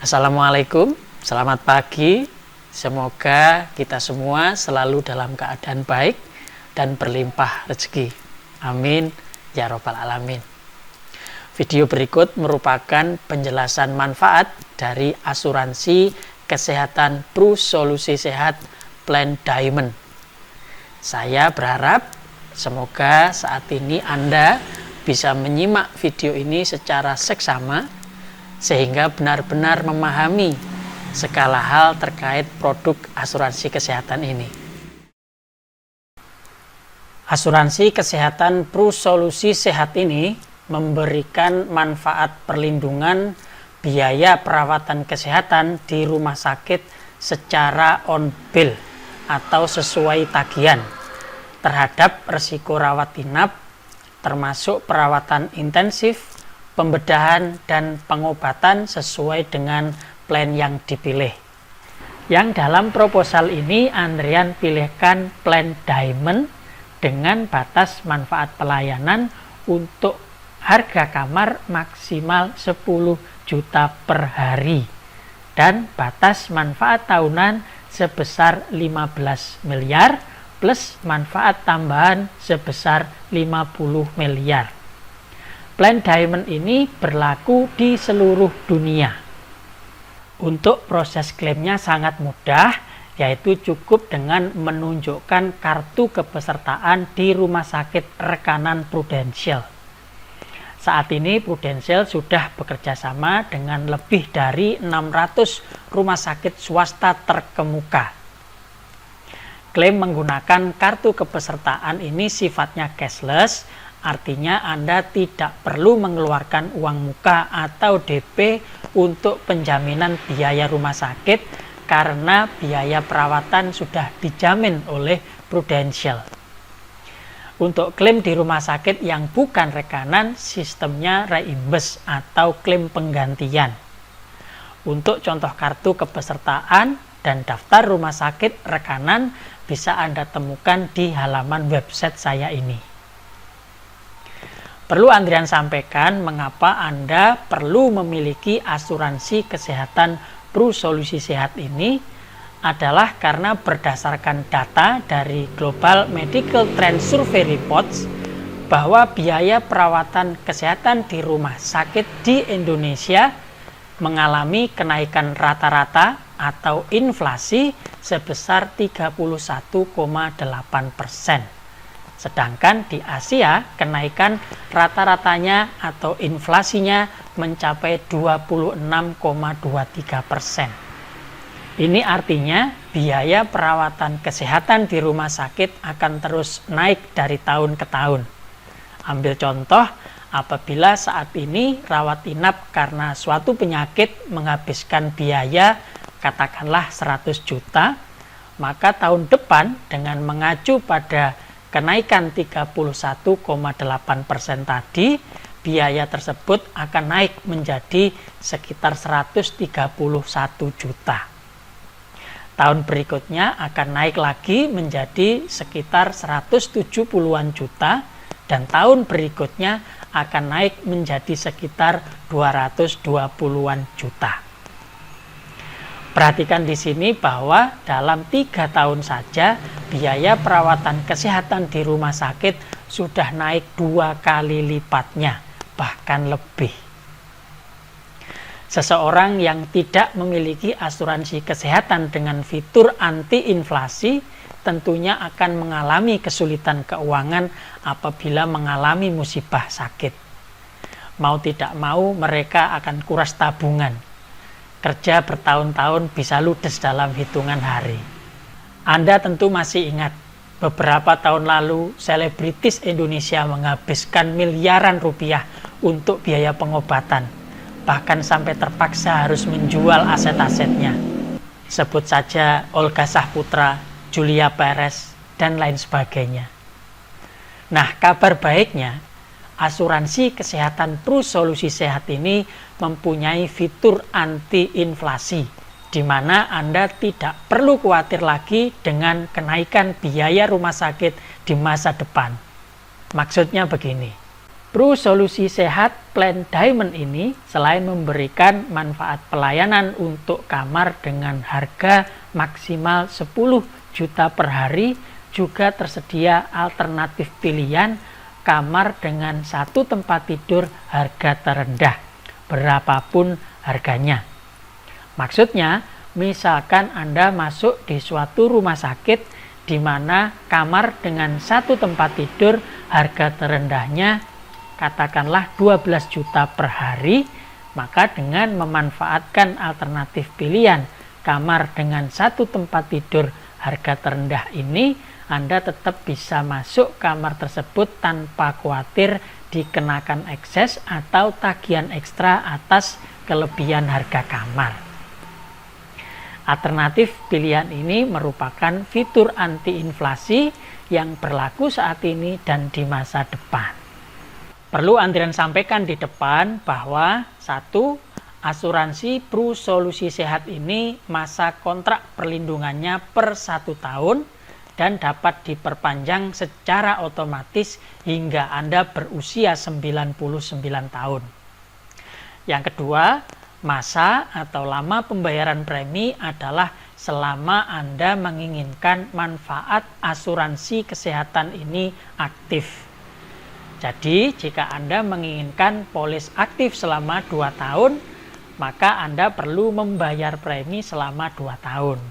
Assalamualaikum, selamat pagi. Semoga kita semua selalu dalam keadaan baik dan berlimpah rezeki. Amin ya robbal alamin. Video berikut merupakan penjelasan manfaat dari asuransi kesehatan Pru Solusi Sehat Plan Diamond. Saya berharap semoga saat ini Anda bisa menyimak video ini secara seksama sehingga benar-benar memahami segala hal terkait produk asuransi kesehatan ini. Asuransi kesehatan Pru Solusi Sehat ini memberikan manfaat perlindungan biaya perawatan kesehatan di rumah sakit secara on bill atau sesuai tagihan terhadap risiko rawat inap, termasuk perawatan intensif, pembedahan dan pengobatan sesuai dengan plan yang dipilih. Yang dalam proposal ini Andrian pilihkan plan Diamond dengan batas manfaat pelayanan untuk harga kamar maksimal 10 juta per hari dan batas manfaat tahunan sebesar 15 miliar plus manfaat tambahan sebesar 50 miliar. Plan Diamond ini berlaku di seluruh dunia. Untuk proses klaimnya sangat mudah, yaitu cukup dengan menunjukkan kartu kepesertaan di rumah sakit rekanan Prudential. Saat ini Prudential sudah bekerja sama dengan lebih dari 600 rumah sakit swasta terkemuka. Klaim menggunakan kartu kepesertaan ini sifatnya cashless, artinya Anda tidak perlu mengeluarkan uang muka atau DP untuk penjaminan biaya rumah sakit karena biaya perawatan sudah dijamin oleh Prudential. Untuk klaim di rumah sakit yang bukan rekanan, sistemnya reimburse atau klaim penggantian. Untuk contoh kartu kepesertaan dan daftar rumah sakit rekanan bisa Anda temukan di halaman website saya ini. Perlu Andrian sampaikan mengapa Anda perlu memiliki asuransi kesehatan Pru Solusi Sehat ini adalah karena berdasarkan data dari Global Medical Trend Survey Reports bahwa biaya perawatan kesehatan di rumah sakit di Indonesia mengalami kenaikan rata-rata atau inflasi sebesar 31,8%. Sedangkan di Asia, kenaikan rata-ratanya atau inflasinya mencapai 26,23%. Ini artinya biaya perawatan kesehatan di rumah sakit akan terus naik dari tahun ke tahun. Ambil contoh, apabila saat ini rawat inap karena suatu penyakit menghabiskan biaya katakanlah 100 juta, maka tahun depan dengan mengacu pada kenaikan 31,8% tadi, biaya tersebut akan naik menjadi sekitar 131 juta. Tahun berikutnya akan naik lagi menjadi sekitar 170-an juta dan tahun berikutnya akan naik menjadi sekitar 220-an juta. Perhatikan di sini bahwa dalam 3 tahun saja biaya perawatan kesehatan di rumah sakit sudah naik 2 kali lipatnya, bahkan lebih. Seseorang yang tidak memiliki asuransi kesehatan dengan fitur anti-inflasi tentunya akan mengalami kesulitan keuangan apabila mengalami musibah sakit. Mau tidak mau mereka akan kuras tabungan. Kerja bertahun-tahun bisa ludes dalam hitungan hari. Anda tentu masih ingat, beberapa tahun lalu selebritis Indonesia menghabiskan miliaran rupiah untuk biaya pengobatan, bahkan sampai terpaksa harus menjual aset-asetnya. Sebut saja Olga Saputra, Julia Perez, dan lain sebagainya. Nah, kabar baiknya, asuransi kesehatan Pru Solusi Sehat ini mempunyai fitur anti-inflasi, di mana Anda tidak perlu khawatir lagi dengan kenaikan biaya rumah sakit di masa depan. Maksudnya begini, Pru Solusi Sehat Plan Diamond ini selain memberikan manfaat pelayanan untuk kamar dengan harga maksimal 10 juta per hari, juga tersedia alternatif pilihan kamar dengan satu tempat tidur harga terendah, berapapun harganya. Maksudnya, misalkan Anda masuk di suatu rumah sakit di mana kamar dengan satu tempat tidur harga terendahnya katakanlah 12 juta per hari, maka dengan memanfaatkan alternatif pilihan kamar dengan satu tempat tidur harga terendah ini, Anda tetap bisa masuk kamar tersebut tanpa khawatir dikenakan ekses atau tagihan ekstra atas kelebihan harga kamar. Alternatif pilihan ini merupakan fitur anti-inflasi yang berlaku saat ini dan di masa depan. Perlu Andrian sampaikan di depan bahwa satu, asuransi Pru Solusi Sehat ini masa kontrak perlindungannya per 1 tahun dan dapat diperpanjang secara otomatis hingga Anda berusia 99 tahun. Yang kedua, masa atau lama pembayaran premi adalah selama Anda menginginkan manfaat asuransi kesehatan ini aktif. Jadi, jika Anda menginginkan polis aktif selama 2 tahun, maka Anda perlu membayar premi selama 2 tahun.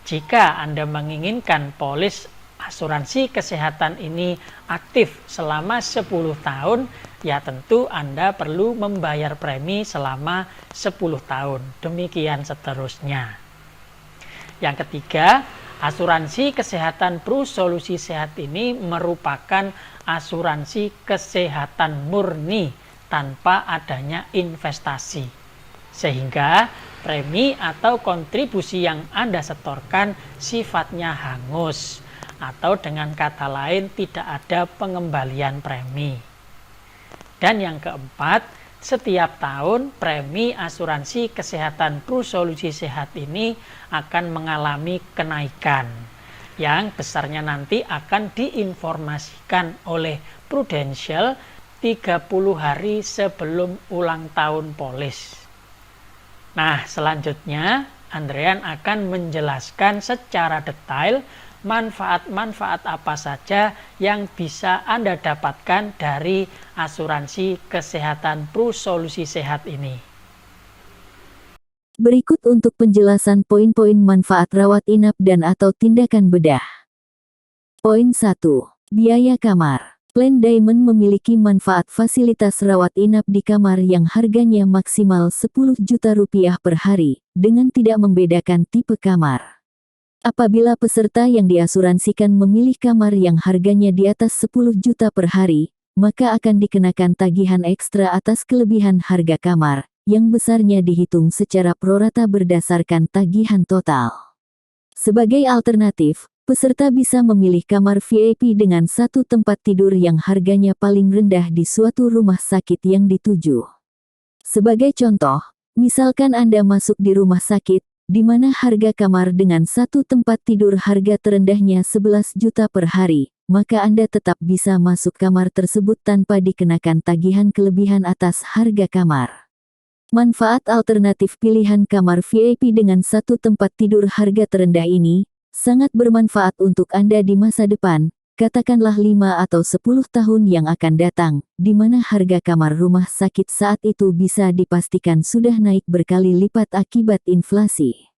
Jika Anda menginginkan polis asuransi kesehatan ini aktif selama 10 tahun, ya tentu Anda perlu membayar premi selama 10 tahun. Demikian seterusnya. Yang ketiga, asuransi kesehatan Pru Solusi Sehat ini merupakan asuransi kesehatan murni tanpa adanya investasi. Sehingga premi atau kontribusi yang Anda setorkan sifatnya hangus, atau dengan kata lain tidak ada pengembalian premi. Dan yang keempat, setiap tahun premi asuransi kesehatan Pru Solusi Sehat ini akan mengalami kenaikan yang besarnya nanti akan diinformasikan oleh Prudential 30 hari sebelum ulang tahun polis. Nah, selanjutnya Andrian akan menjelaskan secara detail manfaat-manfaat apa saja yang bisa Anda dapatkan dari asuransi kesehatan Pru Solusi Sehat ini. Berikut untuk penjelasan poin-poin manfaat rawat inap dan atau tindakan bedah. Poin 1. Biaya kamar. Plan Diamond memiliki manfaat fasilitas rawat inap di kamar yang harganya maksimal 10 juta rupiah per hari, dengan tidak membedakan tipe kamar. Apabila peserta yang diasuransikan memilih kamar yang harganya di atas 10 juta per hari, maka akan dikenakan tagihan ekstra atas kelebihan harga kamar, yang besarnya dihitung secara prorata berdasarkan tagihan total. Sebagai alternatif, peserta bisa memilih kamar VIP dengan satu tempat tidur yang harganya paling rendah di suatu rumah sakit yang dituju. Sebagai contoh, misalkan Anda masuk di rumah sakit, di mana harga kamar dengan satu tempat tidur harga terendahnya 11 juta per hari, maka Anda tetap bisa masuk kamar tersebut tanpa dikenakan tagihan kelebihan atas harga kamar. Manfaat alternatif pilihan kamar VIP dengan satu tempat tidur harga terendah ini sangat bermanfaat untuk Anda di masa depan, katakanlah 5 atau 10 tahun yang akan datang, di mana harga kamar rumah sakit saat itu bisa dipastikan sudah naik berkali lipat akibat inflasi.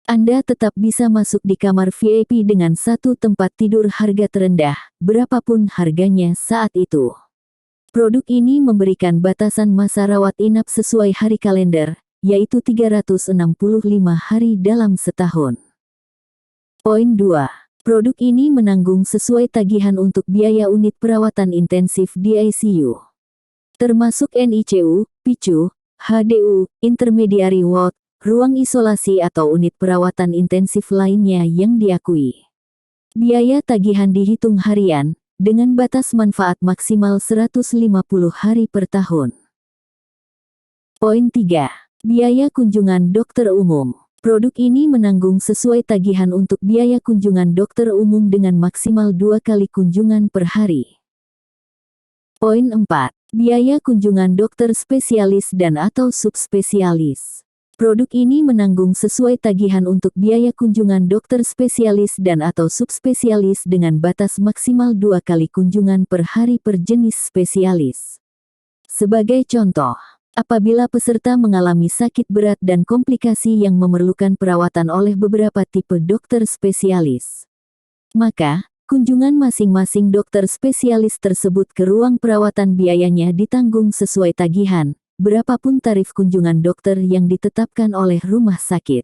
Anda tetap bisa masuk di kamar VIP dengan satu tempat tidur harga terendah, berapapun harganya saat itu. Produk ini memberikan batasan masa rawat inap sesuai hari kalender, yaitu 365 hari dalam setahun. Poin 2. Produk ini menanggung sesuai tagihan untuk biaya unit perawatan intensif di ICU. Termasuk NICU, PICU, HDU, intermediary ward, ruang isolasi atau unit perawatan intensif lainnya yang diakui. Biaya tagihan dihitung harian, dengan batas manfaat maksimal 150 hari per tahun. Poin 3. Biaya kunjungan dokter umum. Produk ini menanggung sesuai tagihan untuk biaya kunjungan dokter umum dengan maksimal 2 kali kunjungan per hari. Poin 4. Biaya kunjungan dokter spesialis dan atau subspesialis. Produk ini menanggung sesuai tagihan untuk biaya kunjungan dokter spesialis dan atau subspesialis dengan batas maksimal 2 kali kunjungan per hari per jenis spesialis. Sebagai contoh, apabila peserta mengalami sakit berat dan komplikasi yang memerlukan perawatan oleh beberapa tipe dokter spesialis, maka kunjungan masing-masing dokter spesialis tersebut ke ruang perawatan biayanya ditanggung sesuai tagihan, berapapun tarif kunjungan dokter yang ditetapkan oleh rumah sakit.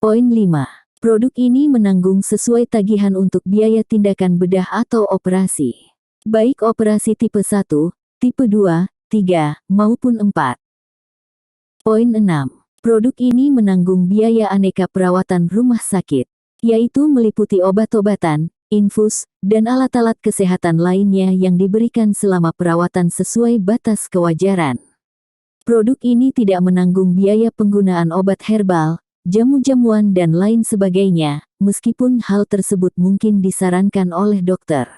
Poin 5. Produk ini menanggung sesuai tagihan untuk biaya tindakan bedah atau operasi. Baik operasi tipe 1, tipe 2, 3, maupun 4. Poin 6. Produk ini menanggung biaya aneka perawatan rumah sakit, yaitu meliputi obat-obatan, infus, dan alat-alat kesehatan lainnya yang diberikan selama perawatan sesuai batas kewajaran. Produk ini tidak menanggung biaya penggunaan obat herbal, jamu-jamuan dan lain sebagainya, meskipun hal tersebut mungkin disarankan oleh dokter.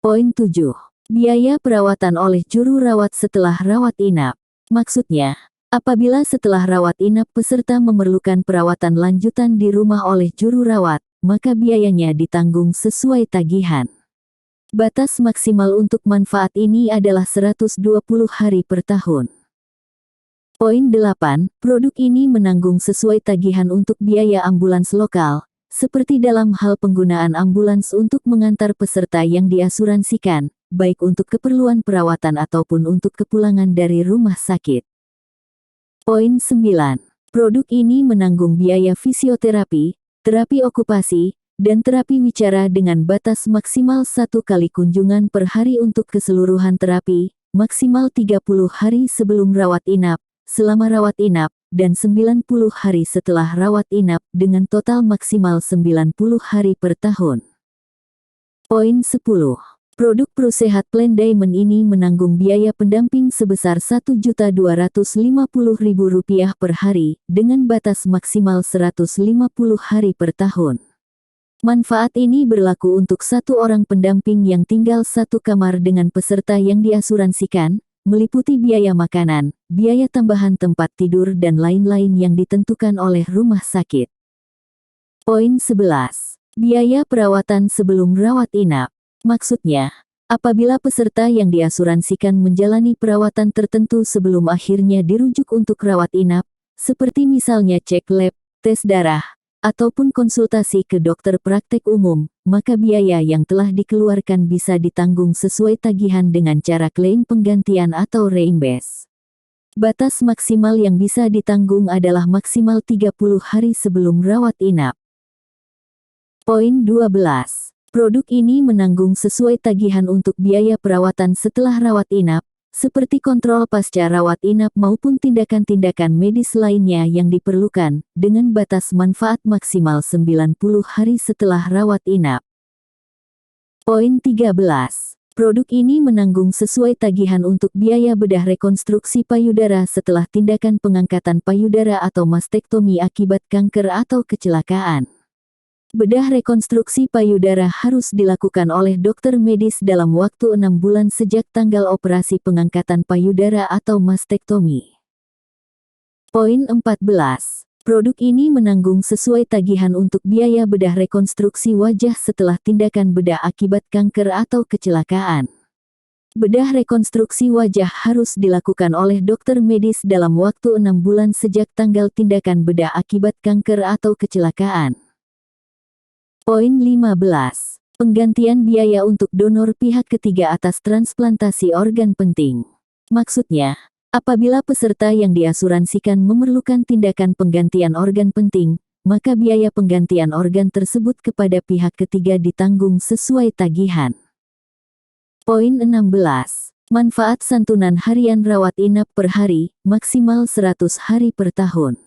Poin 7. Biaya perawatan oleh juru rawat setelah rawat inap. Maksudnya, apabila setelah rawat inap peserta memerlukan perawatan lanjutan di rumah oleh juru rawat, maka biayanya ditanggung sesuai tagihan. Batas maksimal untuk manfaat ini adalah 120 hari per tahun. Poin 8. Produk ini menanggung sesuai tagihan untuk biaya ambulans lokal, seperti dalam hal penggunaan ambulans untuk mengantar peserta yang diasuransikan, baik untuk keperluan perawatan ataupun untuk kepulangan dari rumah sakit. Poin 9. Produk ini menanggung biaya fisioterapi, terapi okupasi, dan terapi wicara dengan batas maksimal 1 kali kunjungan per hari untuk keseluruhan terapi, maksimal 30 hari sebelum rawat inap, selama rawat inap, dan 90 hari setelah rawat inap dengan total maksimal 90 hari per tahun. Poin 10. Produk Prusehat Plan Diamond ini menanggung biaya pendamping sebesar Rp1.250.000 per hari, dengan batas maksimal 150 hari per tahun. Manfaat ini berlaku untuk 1 orang pendamping yang tinggal 1 kamar dengan peserta yang diasuransikan, meliputi biaya makanan, biaya tambahan tempat tidur dan lain-lain yang ditentukan oleh rumah sakit. Poin 11. Biaya perawatan sebelum rawat inap. Maksudnya, apabila peserta yang diasuransikan menjalani perawatan tertentu sebelum akhirnya dirujuk untuk rawat inap, seperti misalnya cek lab, tes darah, ataupun konsultasi ke dokter praktek umum, maka biaya yang telah dikeluarkan bisa ditanggung sesuai tagihan dengan cara klaim penggantian atau reimburse. Batas maksimal yang bisa ditanggung adalah maksimal 30 hari sebelum rawat inap. Poin 12. Produk ini menanggung sesuai tagihan untuk biaya perawatan setelah rawat inap, seperti kontrol pasca rawat inap maupun tindakan-tindakan medis lainnya yang diperlukan, dengan batas manfaat maksimal 90 hari setelah rawat inap. Poin 13. Produk ini menanggung sesuai tagihan untuk biaya bedah rekonstruksi payudara setelah tindakan pengangkatan payudara atau mastektomi akibat kanker atau kecelakaan. Bedah rekonstruksi payudara harus dilakukan oleh dokter medis dalam waktu 6 bulan sejak tanggal operasi pengangkatan payudara atau mastektomi. Poin 14. Produk ini menanggung sesuai tagihan untuk biaya bedah rekonstruksi wajah setelah tindakan bedah akibat kanker atau kecelakaan. Bedah rekonstruksi wajah harus dilakukan oleh dokter medis dalam waktu 6 bulan sejak tanggal tindakan bedah akibat kanker atau kecelakaan. Poin 15. Penggantian biaya untuk donor pihak ketiga atas transplantasi organ penting. Maksudnya, apabila peserta yang diasuransikan memerlukan tindakan penggantian organ penting, maka biaya penggantian organ tersebut kepada pihak ketiga ditanggung sesuai tagihan. Poin 16. Manfaat santunan harian rawat inap per hari, maksimal 100 hari per tahun.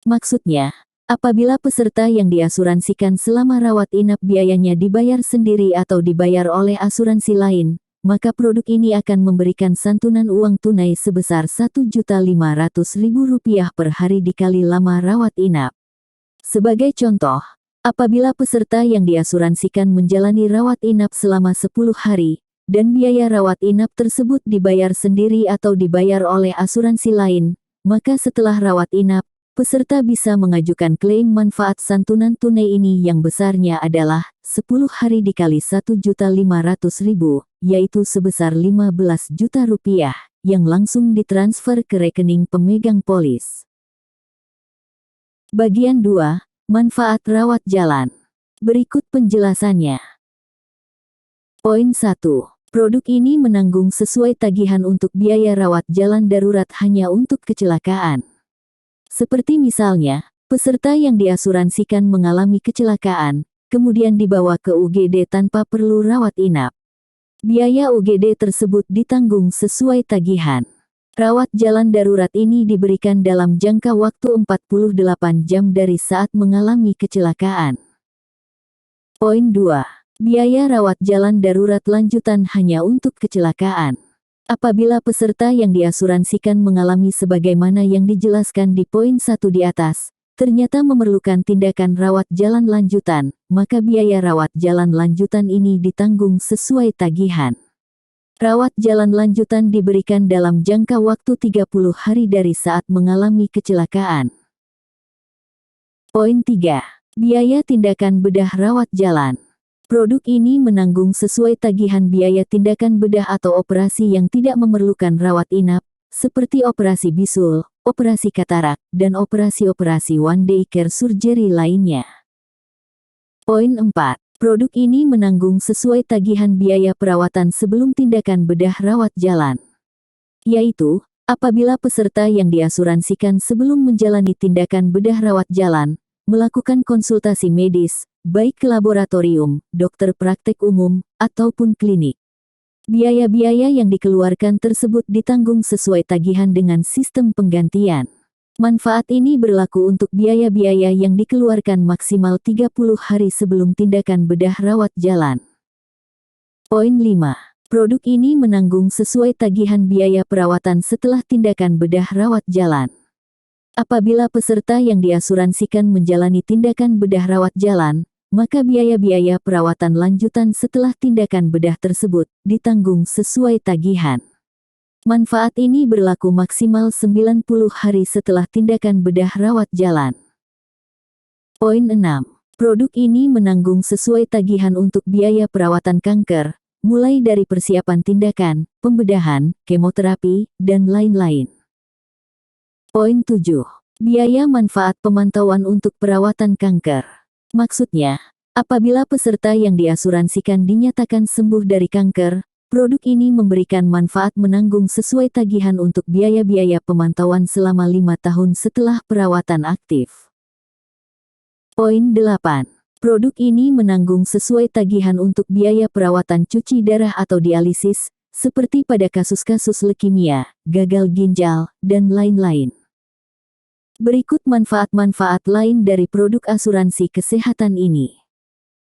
Maksudnya, apabila peserta yang diasuransikan selama rawat inap biayanya dibayar sendiri atau dibayar oleh asuransi lain, maka produk ini akan memberikan santunan uang tunai sebesar Rp1.500.000 per hari dikali lama rawat inap. Sebagai contoh, Apabila peserta yang diasuransikan menjalani rawat inap selama 10 hari, dan biaya rawat inap tersebut dibayar sendiri atau dibayar oleh asuransi lain, maka setelah rawat inap, peserta bisa mengajukan klaim manfaat santunan tunai ini yang besarnya adalah 10 hari dikali 1.500.000, yaitu sebesar 15 juta rupiah, yang langsung ditransfer ke rekening pemegang polis. Bagian 2. Manfaat rawat jalan. Berikut penjelasannya. Poin 1. Produk ini menanggung sesuai tagihan untuk biaya rawat jalan darurat hanya untuk kecelakaan. Seperti misalnya, peserta yang diasuransikan mengalami kecelakaan, kemudian dibawa ke UGD tanpa perlu rawat inap. Biaya UGD tersebut ditanggung sesuai tagihan. Rawat jalan darurat ini diberikan dalam jangka waktu 48 jam dari saat mengalami kecelakaan. Poin 2. Biaya rawat jalan darurat lanjutan hanya untuk kecelakaan. Apabila peserta yang diasuransikan mengalami sebagaimana yang dijelaskan di poin 1 di atas, ternyata memerlukan tindakan rawat jalan lanjutan, maka biaya rawat jalan lanjutan ini ditanggung sesuai tagihan. Rawat jalan lanjutan diberikan dalam jangka waktu 30 hari dari saat mengalami kecelakaan. Poin 3. Biaya tindakan bedah rawat jalan. Produk ini menanggung sesuai tagihan biaya tindakan bedah atau operasi yang tidak memerlukan rawat inap, seperti operasi bisul, operasi katarak, dan operasi-operasi one day care surgery lainnya. Poin 4. Produk ini menanggung sesuai tagihan biaya perawatan sebelum tindakan bedah rawat jalan. Yaitu, apabila peserta yang diasuransikan sebelum menjalani tindakan bedah rawat jalan, melakukan konsultasi medis, baik ke laboratorium, dokter praktek umum, ataupun klinik. Biaya-biaya yang dikeluarkan tersebut ditanggung sesuai tagihan dengan sistem penggantian. Manfaat ini berlaku untuk biaya-biaya yang dikeluarkan maksimal 30 hari sebelum tindakan bedah rawat jalan. Poin 5. Produk ini menanggung sesuai tagihan biaya perawatan setelah tindakan bedah rawat jalan. Apabila peserta yang diasuransikan menjalani tindakan bedah rawat jalan, maka biaya-biaya perawatan lanjutan setelah tindakan bedah tersebut ditanggung sesuai tagihan. Manfaat ini berlaku maksimal 90 hari setelah tindakan bedah rawat jalan. Poin 6. Produk ini menanggung sesuai tagihan untuk biaya perawatan kanker, mulai dari persiapan tindakan, pembedahan, kemoterapi, dan lain-lain. Poin 7. Biaya manfaat pemantauan untuk perawatan kanker. Maksudnya, apabila peserta yang diasuransikan dinyatakan sembuh dari kanker, produk ini memberikan manfaat menanggung sesuai tagihan untuk biaya-biaya pemantauan selama 5 tahun setelah perawatan aktif. Poin 8. Produk ini menanggung sesuai tagihan untuk biaya perawatan cuci darah atau dialisis, seperti pada kasus-kasus leukemia, gagal ginjal, dan lain-lain. Berikut manfaat-manfaat lain dari produk asuransi kesehatan ini.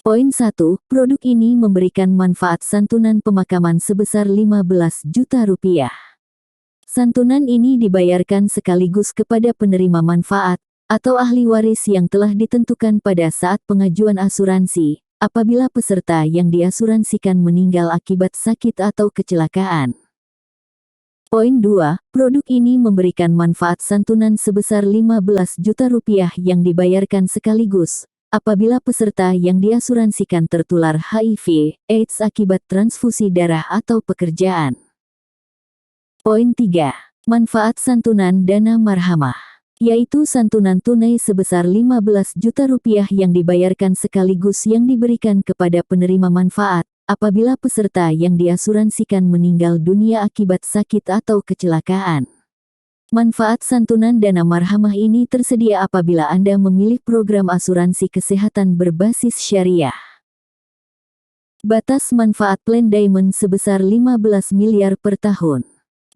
Poin 1. Produk ini memberikan manfaat santunan pemakaman sebesar 15 juta rupiah. Santunan ini dibayarkan sekaligus kepada penerima manfaat, atau ahli waris yang telah ditentukan pada saat pengajuan asuransi, apabila peserta yang diasuransikan meninggal akibat sakit atau kecelakaan. Poin 2. Produk ini memberikan manfaat santunan sebesar 15 juta rupiah yang dibayarkan sekaligus, apabila peserta yang diasuransikan tertular HIV, AIDS akibat transfusi darah atau pekerjaan. Poin 3. Manfaat santunan dana marhamah, yaitu santunan tunai sebesar 15 juta rupiah yang dibayarkan sekaligus yang diberikan kepada penerima manfaat, apabila peserta yang diasuransikan meninggal dunia akibat sakit atau kecelakaan. Manfaat santunan dana marhamah ini tersedia apabila Anda memilih program asuransi kesehatan berbasis syariah. Batas manfaat Plan Diamond sebesar 15 miliar per tahun.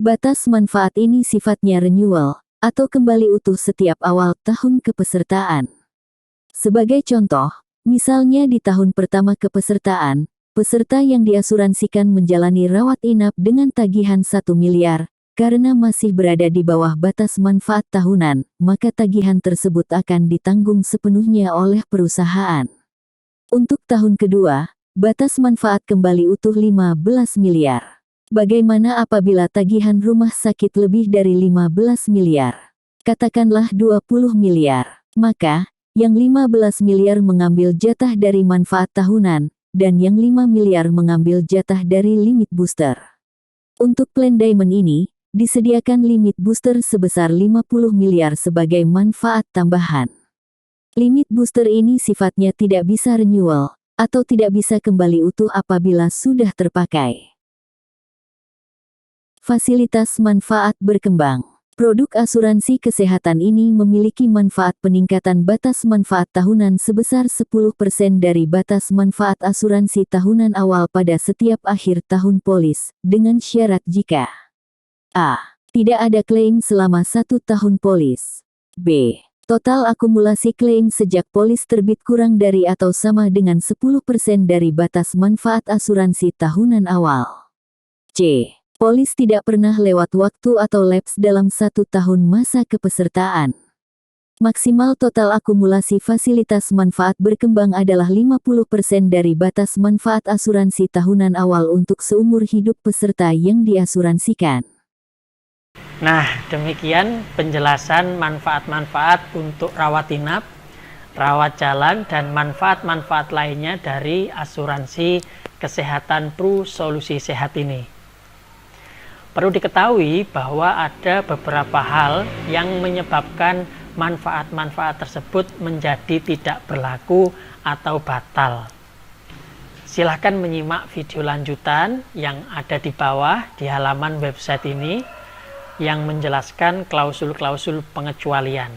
Batas manfaat ini sifatnya renewal, atau kembali utuh setiap awal tahun kepesertaan. Sebagai contoh, misalnya di tahun pertama kepesertaan, peserta yang diasuransikan menjalani rawat inap dengan tagihan 1 miliar, Karena masih berada di bawah batas manfaat tahunan, maka tagihan tersebut akan ditanggung sepenuhnya oleh perusahaan. Untuk tahun kedua, batas manfaat kembali utuh 15 miliar. Bagaimana apabila tagihan rumah sakit lebih dari 15 miliar? Katakanlah 20 miliar. Maka, yang 15 miliar mengambil jatah dari manfaat tahunan, dan yang 5 miliar mengambil jatah dari limit booster. Untuk plan Diamond ini, disediakan limit booster sebesar 50 miliar sebagai manfaat tambahan. Limit booster ini sifatnya tidak bisa renewal, atau tidak bisa kembali utuh apabila sudah terpakai. Fasilitas manfaat berkembang. Produk asuransi kesehatan ini memiliki manfaat peningkatan batas manfaat tahunan sebesar 10% dari batas manfaat asuransi tahunan awal pada setiap akhir tahun polis, dengan syarat jika A. Tidak ada klaim selama 1 tahun polis. B. Total akumulasi klaim sejak polis terbit kurang dari atau sama dengan 10% dari batas manfaat asuransi tahunan awal. C. Polis tidak pernah lewat waktu atau lapse dalam 1 tahun masa kepesertaan. Maksimal total akumulasi fasilitas manfaat berkembang adalah 50% dari batas manfaat asuransi tahunan awal untuk seumur hidup peserta yang diasuransikan. Nah, demikian penjelasan manfaat-manfaat untuk rawat inap, rawat jalan, dan manfaat-manfaat lainnya dari asuransi kesehatan Pru Solusi Sehat ini. Perlu diketahui bahwa ada beberapa hal yang menyebabkan manfaat-manfaat tersebut menjadi tidak berlaku atau batal. Silahkan menyimak video lanjutan yang ada di bawah di halaman website ini yang menjelaskan klausul-klausul pengecualian.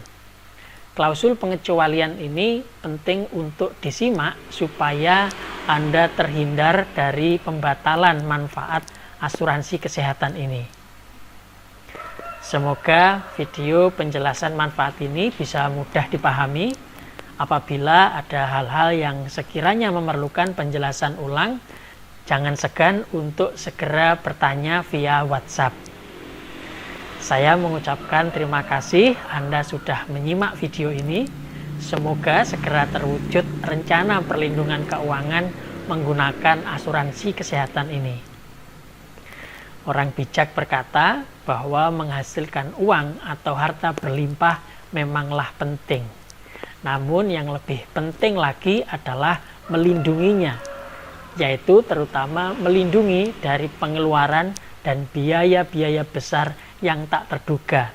Klausul pengecualian ini penting untuk disimak supaya Anda terhindar dari pembatalan manfaat asuransi kesehatan ini. Semoga video penjelasan manfaat ini bisa mudah dipahami. Apabila ada hal-hal yang sekiranya memerlukan penjelasan ulang, jangan segan untuk segera bertanya via WhatsApp. Saya mengucapkan terima kasih Anda sudah menyimak video ini. Semoga segera terwujud rencana perlindungan keuangan menggunakan asuransi kesehatan ini. Orang bijak berkata bahwa menghasilkan uang atau harta berlimpah memanglah penting. Namun yang lebih penting lagi adalah melindunginya, yaitu terutama melindungi dari pengeluaran dan biaya-biaya besar yang tak terduga,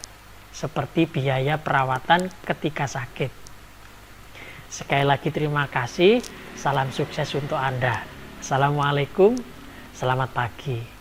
seperti biaya perawatan ketika sakit. Sekali lagi terima kasih, salam sukses untuk Anda. Assalamualaikum, selamat pagi.